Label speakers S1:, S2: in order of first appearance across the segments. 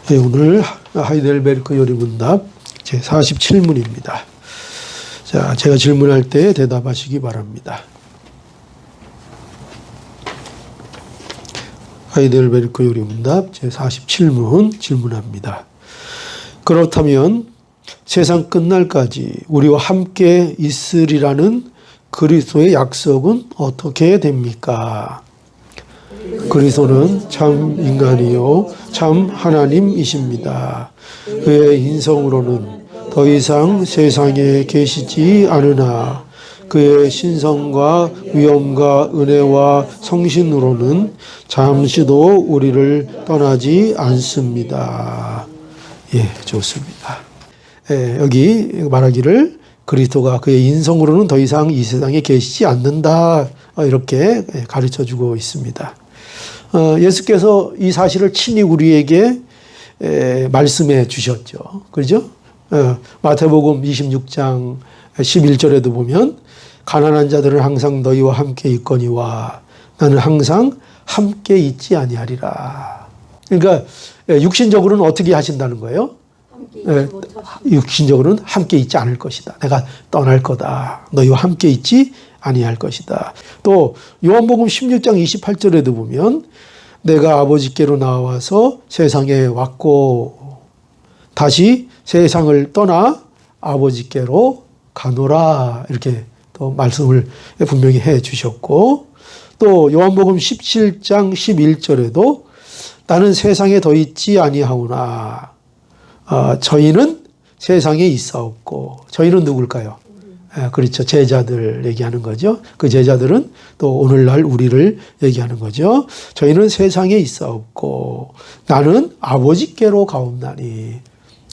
S1: 네, 오늘 하이델베르크 요리문답 제47문입니다. 자, 제가 질문할 때 대답하시기 바랍니다. 하이델베르크 요리문답 제47문 질문합니다. 그렇다면 세상 끝날까지 우리와 함께 있으리라는 그리스도의 약속은 어떻게 됩니까? 그리스도는 참 인간이요 참 하나님이십니다. 그의 인성으로는 더 이상 세상에 계시지 않으나 그의 신성과 위엄과 은혜와 성신으로는 잠시도 우리를 떠나지 않습니다. 예, 좋습니다. 여기 말하기를 그리스도가 그의 인성으로는 더 이상 이 세상에 계시지 않는다, 이렇게 가르쳐주고 있습니다. 예수께서 이 사실을 친히 우리에게 말씀해 주셨죠. 그렇죠? 마태복음 26장 11절에도 보면 가난한 자들은 항상 너희와 함께 있거니와 나는 항상 함께 있지 아니하리라. 그러니까 육신적으로는 어떻게 하신다는 거예요? 육신적으로는 함께 있지 않을 것이다. 내가 떠날 거다. 너희와 함께 있지 아니할 것이다. 또 요한복음 16장 28절에도 보면 내가 아버지께로 나와서 세상에 왔고 다시 세상을 떠나 아버지께로 가노라, 이렇게 또 말씀을 분명히 해 주셨고, 또 요한복음 17장 11절에도 나는 세상에 더 있지 아니하오나 저희는 세상에 있사옵고, 저희는 누굴까요? 그렇죠. 제자들 얘기하는 거죠. 그 제자들은 또 오늘날 우리를 얘기하는 거죠. 저희는 세상에 있사옵고 나는 아버지께로 가옵나니.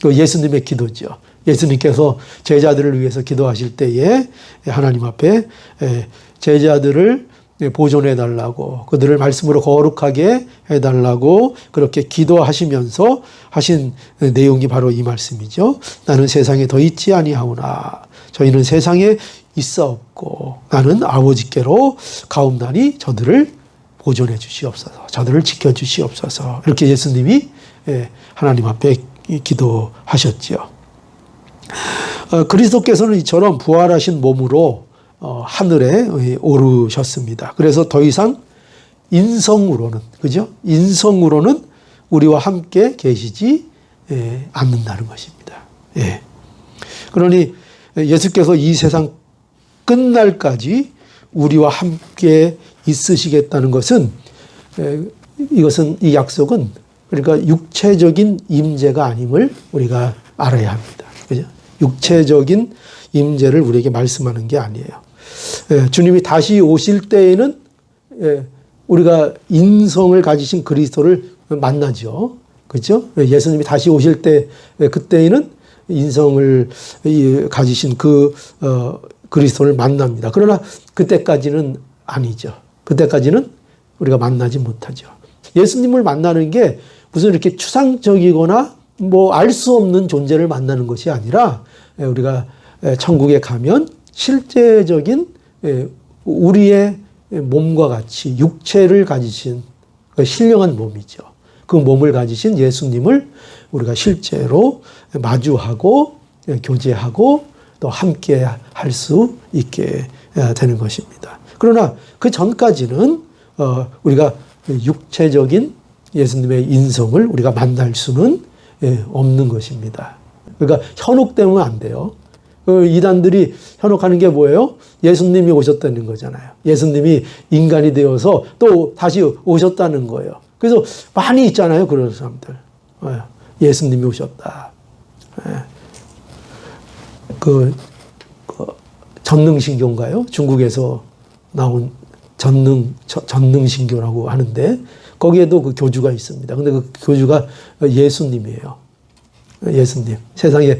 S1: 예수님의 기도죠. 예수님께서 제자들을 위해서 기도하실 때에 하나님 앞에 제자들을 보존해 달라고, 그들을 말씀으로 거룩하게 해달라고 그렇게 기도하시면서 하신 내용이 바로 이 말씀이죠. 나는 세상에 더 있지 아니하오나 저희는 세상에 있사옵고 나는 아버지께로 가옵나니 저들을 보존해 주시옵소서, 저들을 지켜 주시옵소서, 이렇게 예수님이 하나님 앞에 기도하셨죠. 그리스도께서는 이처럼 부활하신 몸으로 하늘에 오르셨습니다. 그래서 더 이상 인성으로는, 그죠? 인성으로는 우리와 함께 계시지 않는다는 것입니다. 예. 그러니 예수께서 이 세상 끝날까지 우리와 함께 있으시겠다는 것은, 이것은, 이 약속은 그러니까 육체적인 임재가 아님을 우리가 알아야 합니다. 그죠? 육체적인 임재를 우리에게 말씀하는 게 아니에요. 주님이 다시 오실 때에는 우리가 인성을 가지신 그리스도를 만나죠. 그렇죠? 예수님이 다시 오실 때 그때에는 인성을 가지신 그 그리스도를 만납니다. 그러나 그때까지는 아니죠. 그때까지는 우리가 만나지 못하죠. 예수님을 만나는 게 무슨 이렇게 추상적이거나 뭐 알 수 없는 존재를 만나는 것이 아니라 우리가 천국에 가면 실제적인 우리의 몸과 같이 육체를 가지신 신령한 몸이죠. 그 몸을 가지신 예수님을 우리가 실제로 마주하고 교제하고 또 함께 할 수 있게 되는 것입니다. 그러나 그 전까지는 우리가 육체적인 예수님의 인성을 우리가 만날 수는 없는 것입니다. 그러니까 현혹되면 안 돼요. 이단들이 현혹하는 게 뭐예요? 예수님이 오셨다는 거잖아요. 예수님이 인간이 되어서 또 다시 오셨다는 거예요. 그래서 많이 있잖아요, 그런 사람들. 예수님이 오셨다. 전능신교인가요? 중국에서 나온 전능신교라고 하는데 거기에도 그 교주가 있습니다. 근데 그 교주가 예수님이에요. 예수님. 세상에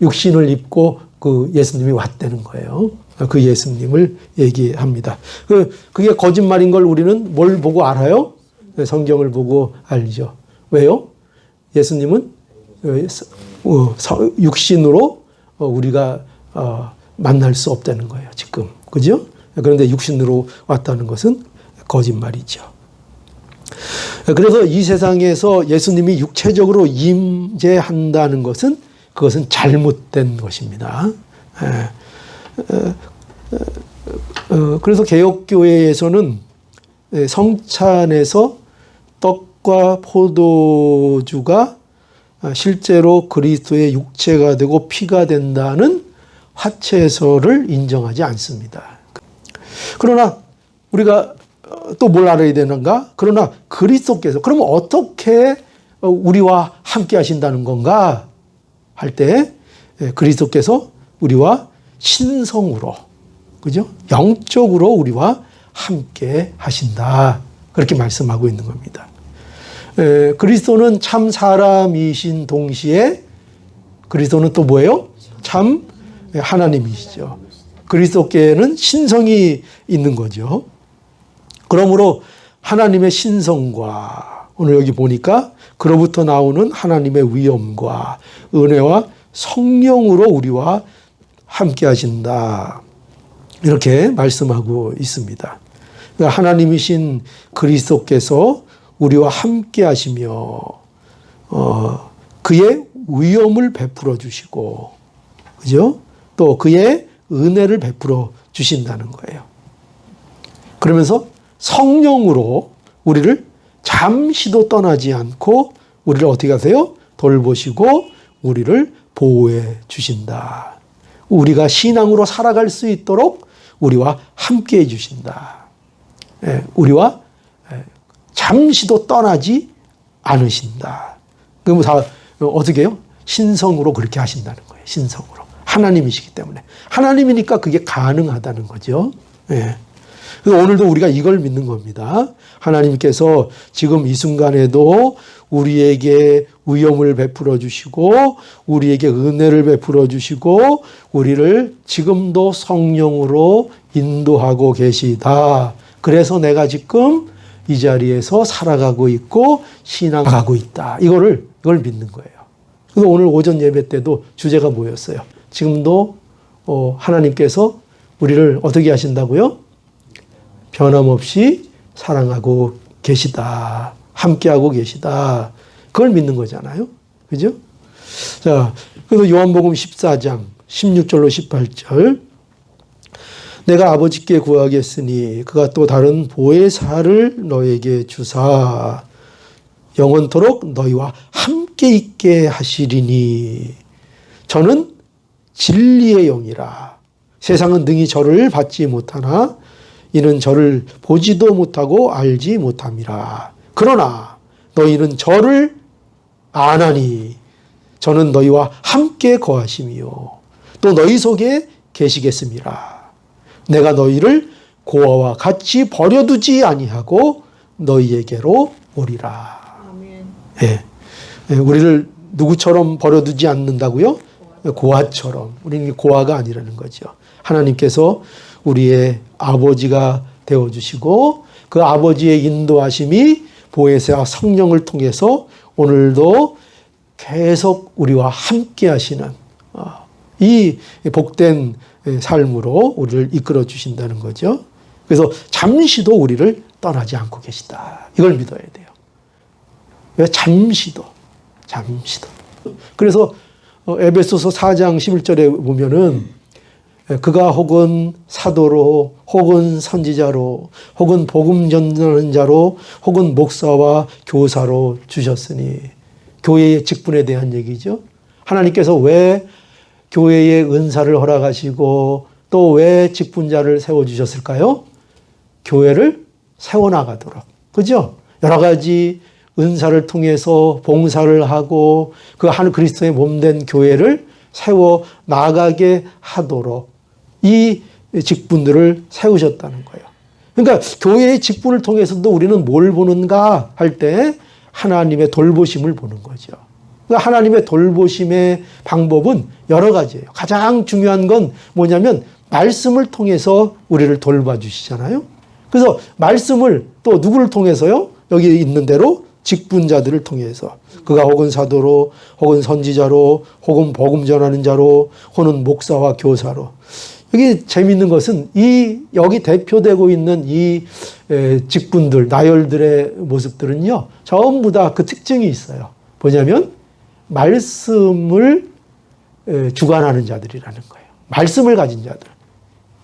S1: 육신을 입고 그 예수님이 왔다는 거예요. 그 예수님을 얘기합니다. 그게 거짓말인 걸 우리는 뭘 보고 알아요? 성경을 보고 알죠. 왜요? 예수님은 육신으로 우리가 만날 수 없다는 거예요, 지금. 그죠? 그런데 육신으로 왔다는 것은 거짓말이죠. 그래서 이 세상에서 예수님이 육체적으로 임재한다는 것은 그것은 잘못된 것입니다. 그래서 개혁교회에서는 성찬에서 떡과 포도주가 실제로 그리스도의 육체가 되고 피가 된다는 화채설을 인정하지 않습니다. 그러나 우리가 또 뭘 알아야 되는가? 그러나 그리스도께서 그러면 어떻게 우리와 함께 하신다는 건가? 할 때 그리스도께서 우리와 신성으로, 그죠? 영적으로 우리와 함께 하신다. 그렇게 말씀하고 있는 겁니다. 그리스도는 참 사람이신 동시에 그리스도는 또 뭐예요? 참 하나님이시죠. 그리스도께는 신성이 있는 거죠. 그러므로 하나님의 신성과 오늘 여기 보니까 그로부터 나오는 하나님의 위엄과 은혜와 성령으로 우리와 함께 하신다. 이렇게 말씀하고 있습니다. 그러니까 하나님이신 그리스도께서 우리와 함께 하시며 그의 위엄을 베풀어 주시고, 그죠? 또 그의 은혜를 베풀어 주신다는 거예요. 그러면서 성령으로 우리를 잠시도 떠나지 않고 우리를 어떻게 하세요? 돌보시고 우리를 보호해 주신다. 우리가 신앙으로 살아갈 수 있도록 우리와 함께 해 주신다. 우리와 잠시도 떠나지 않으신다. 그럼 다 어떻게 해요? 신성으로 그렇게 하신다는 거예요. 신성으로. 하나님이시기 때문에. 하나님이니까 그게 가능하다는 거죠. 오늘도 우리가 이걸 믿는 겁니다. 하나님께서 지금 이 순간에도 우리에게 위엄을 베풀어 주시고 우리에게 은혜를 베풀어 주시고 우리를 지금도 성령으로 인도하고 계시다. 그래서 내가 지금 이 자리에서 살아가고 있고 신앙하고 있다. 이걸 믿는 거예요. 그래서 오늘 오전 예배 때도 주제가 뭐였어요? 지금도 하나님께서 우리를 어떻게 하신다고요? 변함없이 사랑하고 계시다. 함께하고 계시다. 그걸 믿는 거잖아요. 그죠? 자, 그래서 요한복음 14장 16절로 18절. 내가 아버지께 구하겠으니 그가 또 다른 보혜사를 너에게 주사 영원토록 너희와 함께 있게 하시리니 저는 진리의 영이라. 세상은 능히 저를 받지 못하나 이는 저를 보지도 못하고 알지 못함이라. 그러나 너희는 저를 아나니 저는 너희와 함께 거하심이요 또 너희 속에 계시겠음이라. 내가 너희를 고아와 같이 버려두지 아니하고 너희에게로 오리라. 아멘. 예. 우리를 누구처럼 버려두지 않는다고요? 고아처럼. 우리는 고아가 아니라는 거죠. 하나님께서 우리의 아버지가 되어주시고 그 아버지의 인도하심이 보혜사 성령을 통해서 오늘도 계속 우리와 함께 하시는 이 복된 삶으로 우리를 이끌어 주신다는 거죠. 그래서 잠시도 우리를 떠나지 않고 계시다. 이걸 믿어야 돼요. 왜? 잠시도. 그래서 에베소서 4장 11절에 보면은 그가 혹은 사도로 혹은 선지자로 혹은 복음 전하는 자로 혹은 목사와 교사로 주셨으니 교회의 직분에 대한 얘기죠. 하나님께서 왜 교회의 은사를 허락하시고 또 왜 직분자를 세워주셨을까요? 교회를 세워나가도록. 그죠? 여러 가지 은사를 통해서 봉사를 하고 그 한 그리스도의 몸된 교회를 세워나가게 하도록 이 직분들을 세우셨다는 거예요. 그러니까 교회의 직분을 통해서도 우리는 뭘 보는가 할 때 하나님의 돌보심을 보는 거죠. 그러니까 하나님의 돌보심의 방법은 여러 가지예요. 가장 중요한 건 뭐냐면 말씀을 통해서 우리를 돌봐주시잖아요. 그래서 말씀을 또 누구를 통해서요? 여기 있는 대로 직분자들을 통해서 그가 혹은 사도로 혹은 선지자로 혹은 복음 전하는 자로 혹은 목사와 교사로 여기 재미있는 것은 여기 대표되고 있는 이 직분들, 나열들의 모습들은요, 전부 다 그 특징이 있어요. 뭐냐면, 말씀을 주관하는 자들이라는 거예요. 말씀을 가진 자들.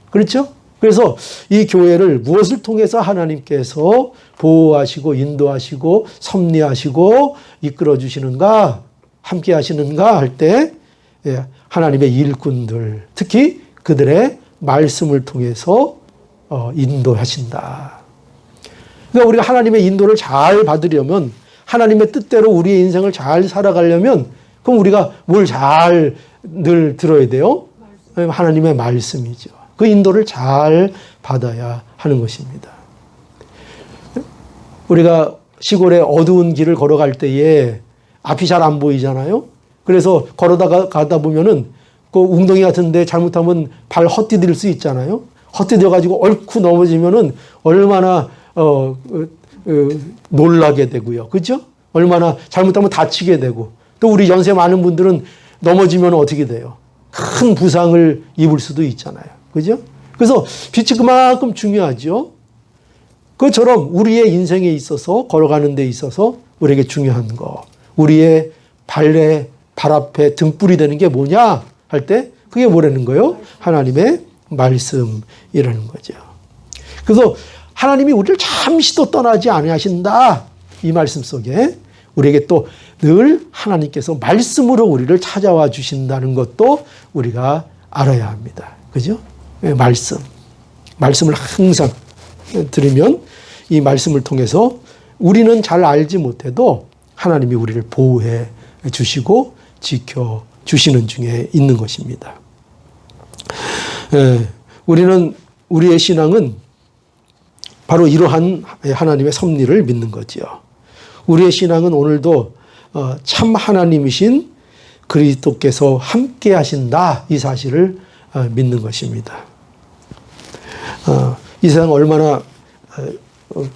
S1: 그렇죠? 그래서 이 교회를 무엇을 통해서 하나님께서 보호하시고, 인도하시고, 섭리하시고, 이끌어 주시는가, 함께 하시는가 할 때, 하나님의 일꾼들, 특히 그들의 말씀을 통해서 인도하신다. 그러니까 우리가 하나님의 인도를 잘 받으려면, 하나님의 뜻대로 우리의 인생을 잘 살아가려면, 그럼 우리가 뭘 잘 늘 들어야 돼요? 하나님의 말씀이죠. 그 인도를 잘 받아야 하는 것입니다. 우리가 시골의 어두운 길을 걸어갈 때에 앞이 잘 안 보이잖아요. 그래서 가다 보면은 그 웅덩이 같은데 잘못하면 발 헛디딜 수 있잖아요. 헛디뎌 가지고 얽고 넘어지면은 얼마나 놀라게 되고요. 그렇죠? 얼마나 잘못하면 다치게 되고, 또 우리 연세 많은 분들은 넘어지면 어떻게 돼요? 큰 부상을 입을 수도 있잖아요. 그죠? 그래서 빛이 그만큼 중요하죠. 그처럼 우리의 인생에 있어서, 걸어가는 데 있어서 우리에게 중요한 거, 우리의 발 앞에 등불이 되는 게 뭐냐 할 때, 그게 뭐라는 거예요? 하나님의 말씀이라는 거죠. 그래서 하나님이 우리를 잠시도 떠나지 아니하신다, 이 말씀 속에 우리에게 또 늘 하나님께서 말씀으로 우리를 찾아와 주신다는 것도 우리가 알아야 합니다. 그죠? 말씀을 항상 들으면 이 말씀을 통해서 우리는 잘 알지 못해도 하나님이 우리를 보호해 주시고 지켜 주시는 중에 있는 것입니다. 우리의 신앙은 바로 이러한 하나님의 섭리를 믿는 거지요. 우리의 신앙은 오늘도 참 하나님이신 그리스도께서 함께 하신다, 이 사실을 믿는 것입니다. 이 세상 얼마나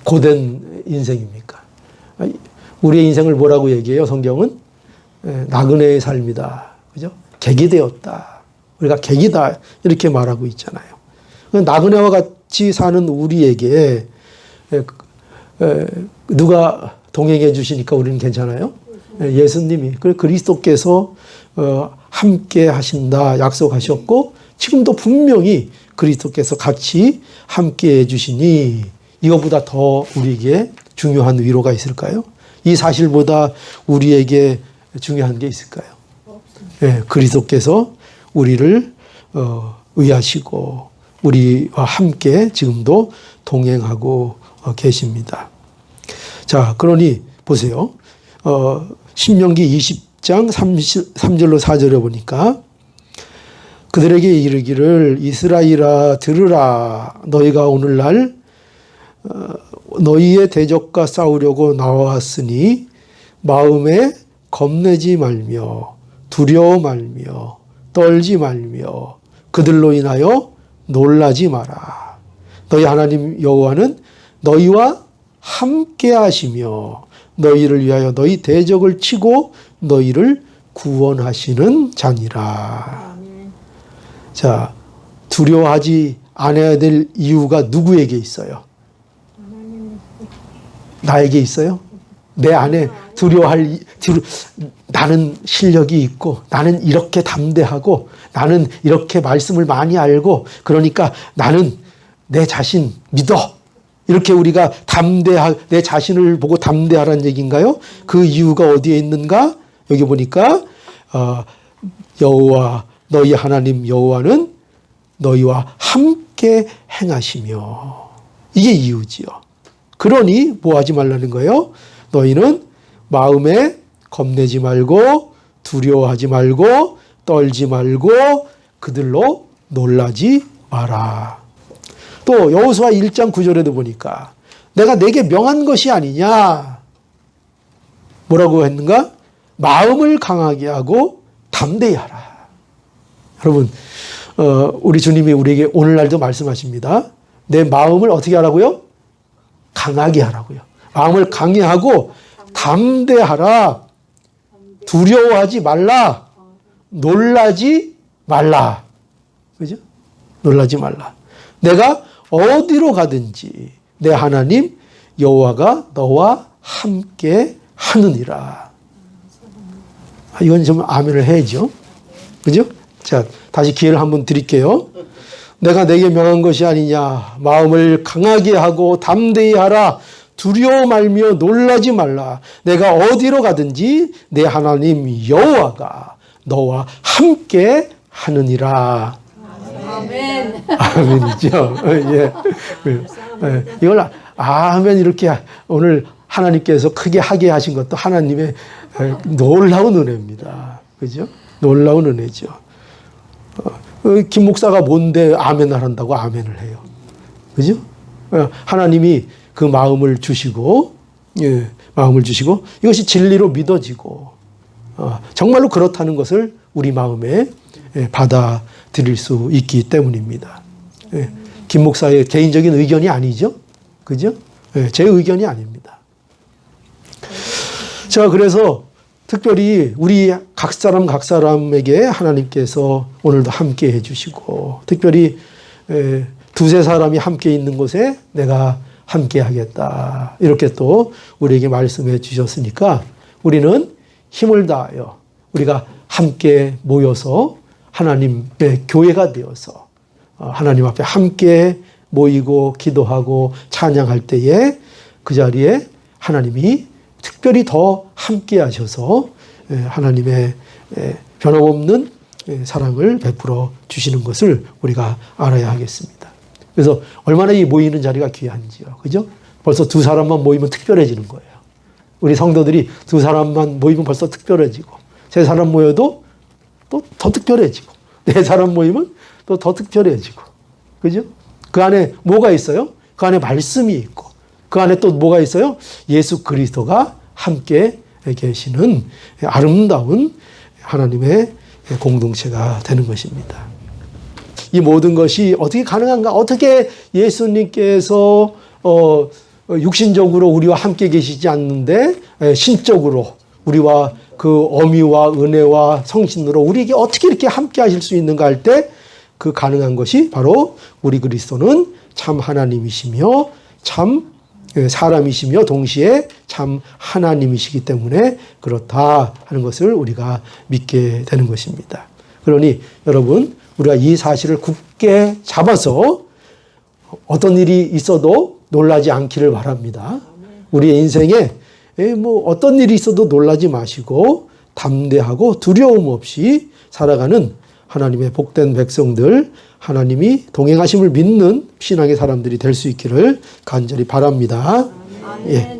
S1: 고된 인생입니까? 우리의 인생을 뭐라고 얘기해요? 성경은 나그네의 삶이다. 그죠? 객이 되었다. 우리가 객이다. 이렇게 말하고 있잖아요. 나그네와 같이 사는 우리에게 누가 동행해 주시니까 우리는 괜찮아요? 예수님이, 그리스도께서 함께 하신다 약속하셨고, 지금도 분명히 그리스도께서 같이 함께 해주시니 이것보다 더 우리에게 중요한 위로가 있을까요? 이 사실보다 우리에게 중요한 게 있을까요? 네, 그리스도께서 우리를 의하시고 우리와 함께 지금도 동행하고 계십니다. 자, 그러니 보세요. 신명기 20장 3절로 4절에 보니까, 그들에게 이르기를 이스라엘아 들으라, 너희가 오늘날 너희의 대적과 싸우려고 나왔으니 마음에 겁내지 말며 두려워 말며 떨지 말며 그들로 인하여 놀라지 마라. 너희 하나님 여호와는 너희와 함께 하시며 너희를 위하여 너희 대적을 치고 너희를 구원하시는 자니라. 자, 두려워하지 않아야 될 이유가 누구에게 있어요? 나에게 있어요? 내 안에 나는 실력이 있고, 나는 이렇게 담대하고, 나는 이렇게 말씀을 많이 알고, 그러니까 나는 내 자신 믿어. 이렇게 우리가 내 자신을 보고 담대하라는 얘기인가요? 그 이유가 어디에 있는가? 여기 보니까 여호와 너희 하나님 여호와는 너희와 함께 행하시며, 이게 이유지요. 그러니 뭐 하지 말라는 거예요? 너희는 마음에 겁내지 말고 두려워하지 말고 떨지 말고 그들로 놀라지 마라. 또 여호수아 1장 9절에도 보니까 내가 내게 명한 것이 아니냐. 뭐라고 했는가? 마음을 강하게 하고 담대히 하라. 여러분, 우리 주님이 우리에게 오늘날도 말씀하십니다. 내 마음을 어떻게 하라고요? 강하게 하라고요. 마음을 강해하고 담대하라. 두려워하지 말라. 놀라지 말라. 그죠? 놀라지 말라. 내가 어디로 가든지 내 하나님 여호와가 너와 함께 하느니라. 이건 좀 아멘을 해야죠. 그죠? 자, 다시 기회를 한번 드릴게요. 내가 내게 명한 것이 아니냐. 마음을 강하게 하고 담대히 하라. 두려워 말며 놀라지 말라. 내가 어디로 가든지 내 하나님 여호와가 너와 함께 하느니라.
S2: 아멘.
S1: 아멘이죠. 예. 예. 이걸 아멘 이렇게 오늘 하나님께서 크게 하게 하신 것도 하나님의 놀라운 은혜입니다. 그죠? 놀라운 은혜죠. 김 목사가 뭔데 아멘을 한다고 아멘을 해요. 그죠? 하나님이 그 마음을 주시고, 예, 마음을 주시고, 이것이 진리로 믿어지고, 정말로 그렇다는 것을 우리 마음에 받아들일 수 있기 때문입니다. 예, 김 목사의 개인적인 의견이 아니죠? 그죠? 예, 제 의견이 아닙니다. 자, 그래서 특별히 우리 각 사람에게 하나님께서 오늘도 함께 해주시고, 특별히 두세 사람이 함께 있는 곳에 내가 함께 하겠다. 이렇게 또 우리에게 말씀해 주셨으니까 우리는 힘을 다하여 우리가 함께 모여서 하나님의 교회가 되어서 하나님 앞에 함께 모이고 기도하고 찬양할 때에 그 자리에 하나님이 특별히 더 함께 하셔서 하나님의 변함없는 사랑을 베풀어 주시는 것을 우리가 알아야 하겠습니다. 그래서 얼마나 이 모이는 자리가 귀한지요. 그죠? 벌써 두 사람만 모이면 특별해지는 거예요. 우리 성도들이 두 사람만 모이면 벌써 특별해지고, 세 사람 모여도 또 더 특별해지고, 네 사람 모이면 또 더 특별해지고. 그죠? 그 안에 뭐가 있어요? 그 안에 말씀이 있고, 그 안에 또 뭐가 있어요? 예수 그리스도가 함께 계시는 아름다운 하나님의 공동체가 되는 것입니다. 이 모든 것이 어떻게 가능한가? 어떻게 예수님께서 육신적으로 우리와 함께 계시지 않는데 신적으로 우리와 그 어미와 은혜와 성신으로 우리에게 어떻게 이렇게 함께 하실 수 있는가 할 때 그 가능한 것이 바로 우리 그리스도는 참 하나님이시며 참 사람이시며 동시에 참 하나님이시기 때문에 그렇다 하는 것을 우리가 믿게 되는 것입니다. 그러니 여러분, 우리가 이 사실을 굳게 잡아서 어떤 일이 있어도 놀라지 않기를 바랍니다. 우리의 인생에 뭐 어떤 일이 있어도 놀라지 마시고 담대하고 두려움 없이 살아가는 하나님의 복된 백성들, 하나님이 동행하심을 믿는 신앙의 사람들이 될 수 있기를 간절히 바랍니다. 예.